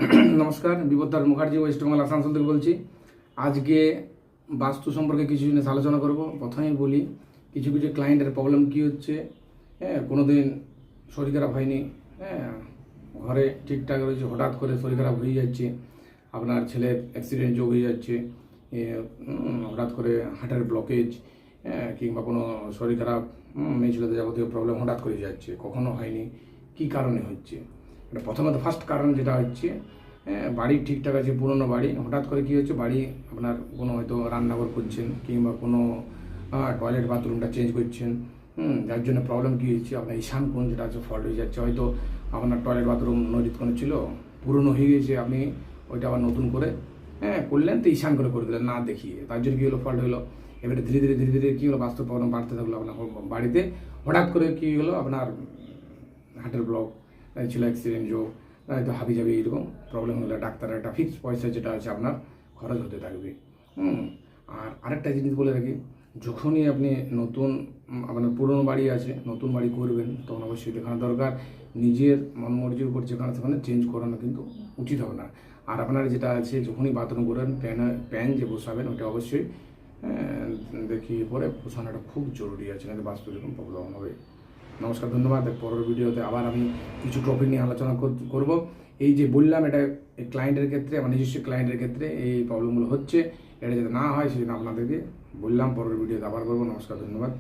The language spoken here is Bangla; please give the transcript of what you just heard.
নমস্কার, বিপদার মুখার্জি ওয়েস্ট বেঙ্গল আসানসোল থেকে বলছি। আজকে বাস্তু সম্পর্কে কিছু জিনিস আলোচনা করব। প্রথমেই বলি কিছু কিছু ক্লায়েন্টের প্রবলেম কী হচ্ছে। কোনো দিন শরীর খারাপ হয়নি, ঘরে ঠিকঠাক রয়েছে, হঠাৎ করে শরীর খারাপ হয়ে যাচ্ছে। আপনার ছেলের অ্যাক্সিডেন্ট যোগ হয়ে যাচ্ছে, হঠাৎ করে হার্টের ব্লকেজ, কিংবা কোনো শরীর খারাপ, মেয়ে ছেলেদের যাবতীয় প্রবলেম হঠাৎ করে যাচ্ছে, কখনো হয়নি। কী কারণে হচ্ছে? এটা প্রথমত ফার্স্ট কারণ যেটা হচ্ছে, বাড়ি ঠিকঠাক আছে, পুরনো বাড়ি, হঠাৎ করে কী হচ্ছে, বাড়ি আপনার কোনো হয়তো রান্নাঘর করছেন কিংবা কোনো টয়লেট বাথরুমটা চেঞ্জ করছেন, যার জন্য প্রবলেম কী হচ্ছে, আপনার ঈশান কোণ যেটা আছে ফল্ট হয়ে যাচ্ছে। হয়তো আপনার টয়লেট বাথরুম নদীত কোনো ছিল, পুরনো হয়ে গেছে, আপনি ওইটা আবার নতুন করে করলেন, তো ঈশান করে দিলেন না দেখিয়ে, তার জন্য কী হলো, ফল্ট হলো। এবারে ধীরে ধীরে কী হলো, বাস্তব প্রবলেম বাড়তে থাকলো। আপনার বাড়িতে হঠাৎ করে কী হলো, আপনার হার্টের ব্লক ছিল, অ্যাক্সিডেন্ট যোগ, হয়তো হাবি যাবে, এইরকম প্রবলেম হলে ডাক্তারের একটা ফিক্সড পয়সা যেটা আছে আপনার খরচ হতে থাকবে। আর আরেকটা জিনিস বলে রাখি, যখনই আপনি নতুন আপনার পুরনো বাড়ি আছে, নতুন বাড়ি করবেন, তখন অবশ্যই দেখানো দরকার। নিজের মন মর্জির উপর যেখানে সেখানে চেঞ্জ করানো কিন্তু উচিত হবে না। আর আপনার যেটা আছে, যখনই বাথরুম করেন, প্যান যে বসাবেন ওটা অবশ্যই দেখিয়ে পরে বসানোটা খুব জরুরি আছে, নাহলে বাস্তু যখন প্রবলেম হবে। নমস্কার, ধন্যবাদ। পরের ভিডিওতে আবার আমি কিছু টপিক নিয়ে আলোচনা করব। এই যে বললাম, এটা ক্লায়েন্টের ক্ষেত্রে, আমার নিজস্ব ক্লায়েন্টের ক্ষেত্রে এই প্রবলেমগুলো হচ্ছে, এটা যাতে না হয় সেজন্য আপনাদেরকে বললাম। পরের ভিডিওতে আবার করবো। নমস্কার, ধন্যবাদ।